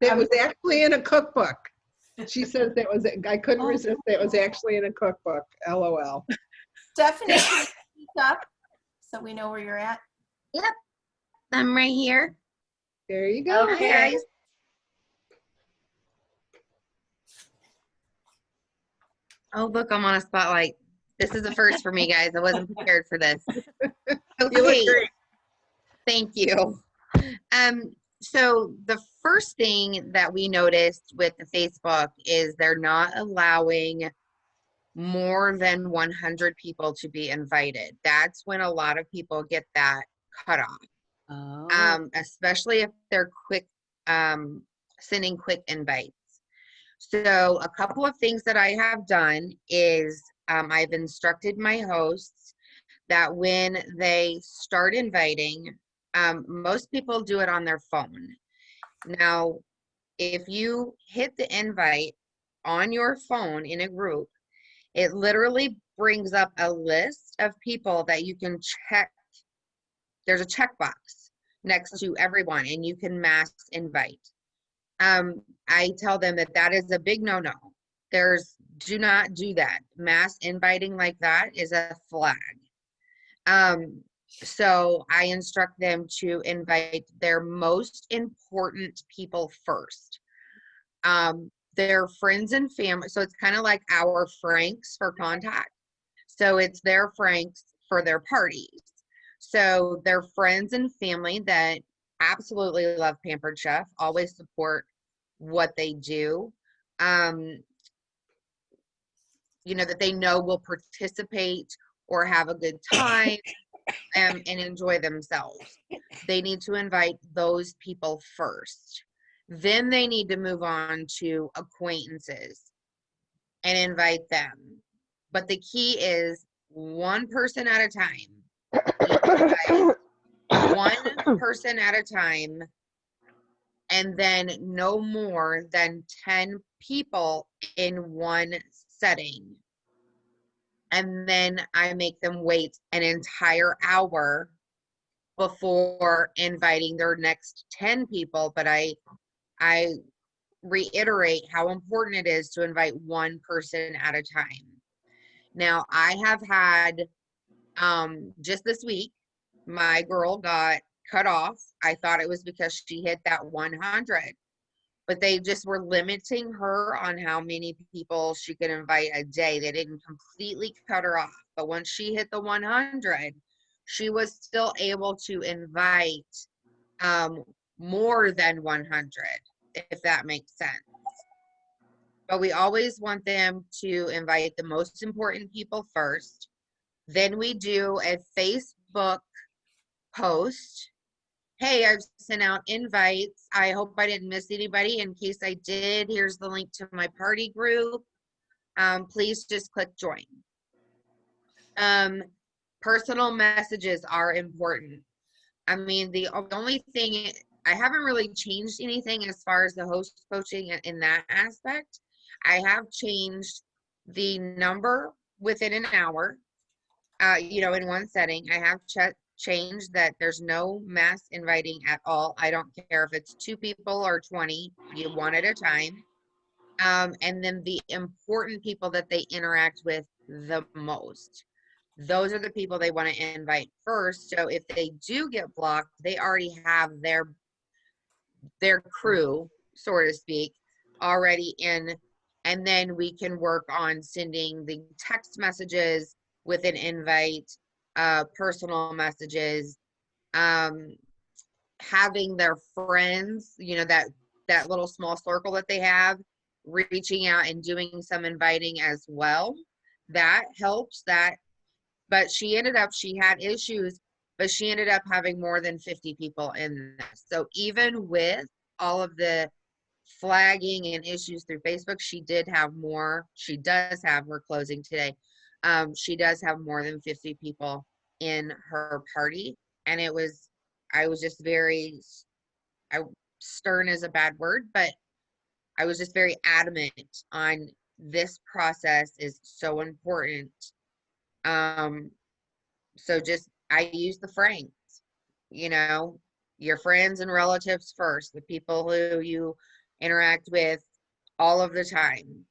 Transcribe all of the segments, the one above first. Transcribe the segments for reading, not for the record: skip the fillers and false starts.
That was actually in a cookbook. She says that was, I couldn't resist, that was actually in a cookbook, LOL. Stephanie, can you speak up so we know where you're at? Yep, I'm right here. There you go. Okay, guys. Oh, look, I'm on a spotlight. This is a first for me, guys. I wasn't prepared for this. You look Okay, great. thank you. So the first thing that we noticed with the Facebook is they're not allowing more than 100 people to be invited. That's when a lot of people get that cut off, especially if they're quick, sending quick invites. So a couple of things that I have done is I've instructed my hosts that when they start inviting, most people do it on their phone. Now, if you hit the invite on your phone in a group, it literally brings up a list of people that you can check. There's a checkbox next to everyone, and you can mass invite. I tell them that that is a big no-no. Do not do that. Mass inviting like that is a flag. So I instruct them to invite their most important people first. Their friends and family. So it's kind of like our Franks for contact. So it's their Franks for their parties. So their friends and family that absolutely love Pampered Chef, always support what they do. That they know will participate or have a good time and enjoy themselves. They need to invite those people first. Then they need to move on to acquaintances and invite them. But the key is one person at a time. One person at a time, and then no more than 10 people in one setting. And then I make them wait an entire hour before inviting their next 10 people. But I reiterate how important it is to invite one person at a time. Now, I have had, just this week, my girl got cut off. I thought it was because she hit that 100, but they just were limiting her on how many people she could invite a day. They didn't completely cut her off, but once she hit the 100, she was still able to invite more than 100, if that makes sense. But we always want them to invite the most important people first. Then we do a Facebook post. Hey, I've sent out invites. I hope I didn't miss anybody. In case I did, here's the link to my party group. Please just click join. Personal messages are important. I mean, the only thing, I haven't really changed anything as far as the host coaching in that aspect. I have changed the number within an hour, in one setting. I have changed that there's no mass inviting at all. I don't care if it's 2 people or 20, you one at a time. And then the important people that they interact with the most. Those are the people they want to invite first. So if they do get blocked, they already have their crew, so to speak, already in. And then we can work on sending the text messages with an invite, personal messages, having their friends, that little small circle that they have, reaching out and doing some inviting as well. That helps. But she had issues, but she ended up having more than 50 people in this. So even with all of the flagging and issues through Facebook, she does have, we're closing today, she does have more than 50 people in her party. And I was just very, stern is a bad word, but I was just very adamant on this process is so important. So I use the Franks, your friends and relatives first, the people who you interact with all of the time.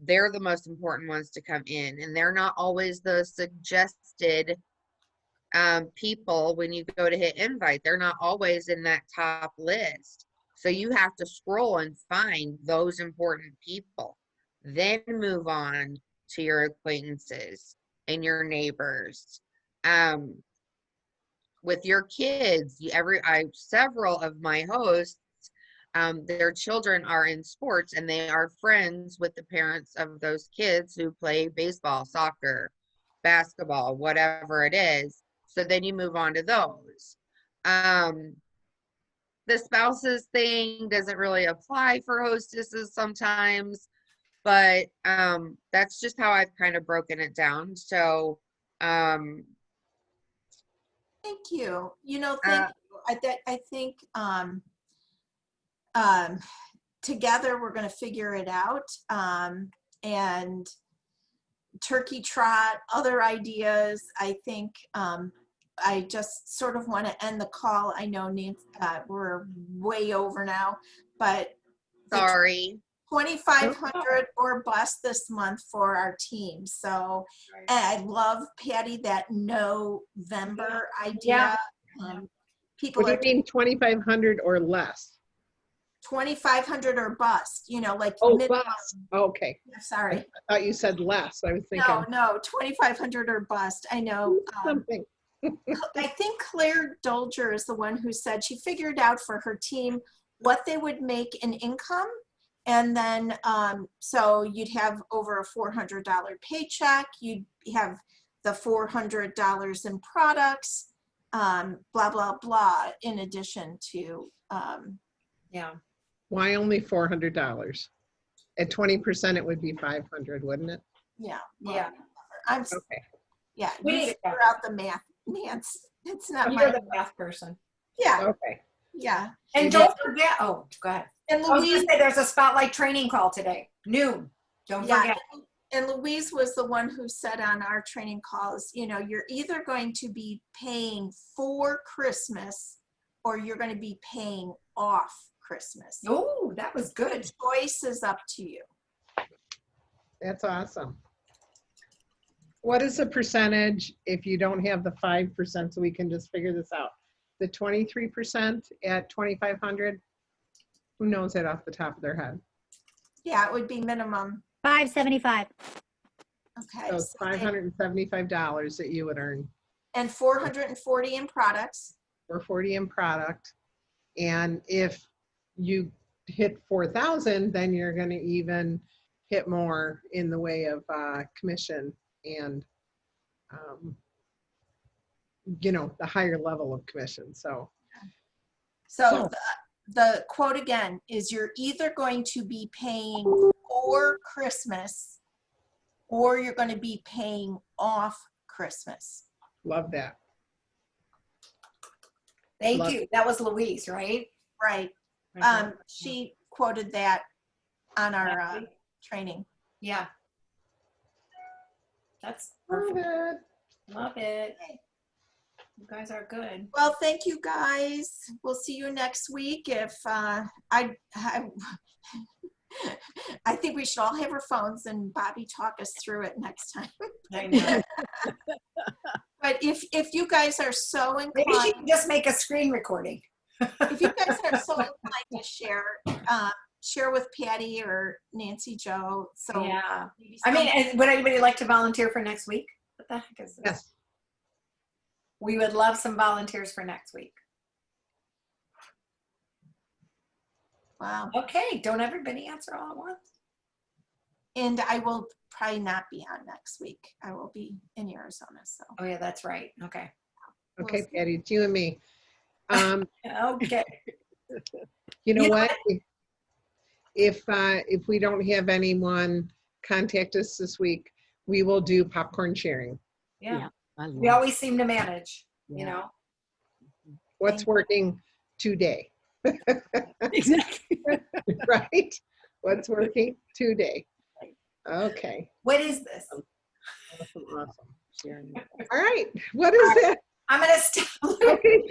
They're the most important ones to come in, and they're not always the suggested people when you go to hit invite. They're not always in that top list. So you have to scroll and find those important people, then move on to your acquaintances and your neighbors. With your kids, several of my hosts, their children are in sports and they are friends with the parents of those kids who play baseball, soccer, basketball, whatever it is. So then you move on to those. The spouses thing doesn't really apply for hostesses sometimes, but that's just how I've kind of broken it down. So Thank you. Thank you. I think together we're going to figure it out. And turkey trot, other ideas. I think I just sort of want to end the call. I know Nancy, we're way over now, but sorry. 2,500 or bust this month for our team. So and I love, Patty, that November idea. People What do you mean 2,500 or less? 2,500 or bust, like minimum. Bust. Oh, okay. Sorry. I thought you said less. I was thinking. No, 2,500 or bust. I know. Something. I think Claire Dolger is the one who said she figured out for her team what they would make in income. And then, so you'd have over a $400 paycheck. You'd have the $400 in products, blah, blah, blah, in addition to, yeah. Why only $400? At 20%, it would be 500, wouldn't it? Yeah. Well, yeah. I'm okay. Yeah. We You figure out the math, Nance. It's not You're the math person. Yeah. Okay. Yeah. And don't forget. Oh, go ahead. And I was Louise, going to say there's a spotlight training call today, noon. Don't forget. And Louise was the one who said on our training calls, you're either going to be paying for Christmas or you're going to be paying off Christmas. Oh, that was good. The choice is up to you. That's awesome. What is the percentage if you don't have the 5%, so we can just figure this out? The 23% at 2,500? Who knows that off the top of their head? Yeah, it would be minimum. $575. Okay. So it's $575 that you would earn. And $440 in products. $440 in product. And if you hit 4,000, then you're going to even hit more in the way of commission and, the higher level of commission. So the quote again is you're either going to be paying for Christmas or you're going to be paying off Christmas. love that. Thank you. That was Louise, right? Right. She quoted that on our training. Yeah. That's Love perfect. it. Love it. You guys are good. Well, thank you guys. We'll see you next week. If I think we should all have our phones and Bobby talk us through it next time. I know. But if you guys are so inclined, Maybe she can just make a screen recording. if you guys are so inclined to share with Patty or Nancy Jo. So Yeah. I mean, would anybody like to volunteer for next week? What the heck is this? Yes. We would love some volunteers for next week. wow. Okay. Don't everybody answer all at once. And I will probably not be on next week. I will be in Arizona. So Oh yeah, that's right. Okay. Okay, Patty, it's you and me. Okay. You know You know what? If we don't have anyone contact us this week, we will do popcorn sharing. Yeah. I We love always seem to manage, you know. What's working today, Exactly. right? What's working today? Okay. What is this? Awesome. All right. What is that? I'm gonna stop. Okay.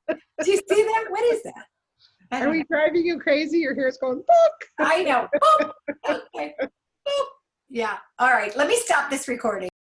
Do you see that? What is that? I Are don't we know. driving you crazy? Your hair's going, book. I know. Boop. Okay. Boop. Yeah. All right. Let me stop this recording.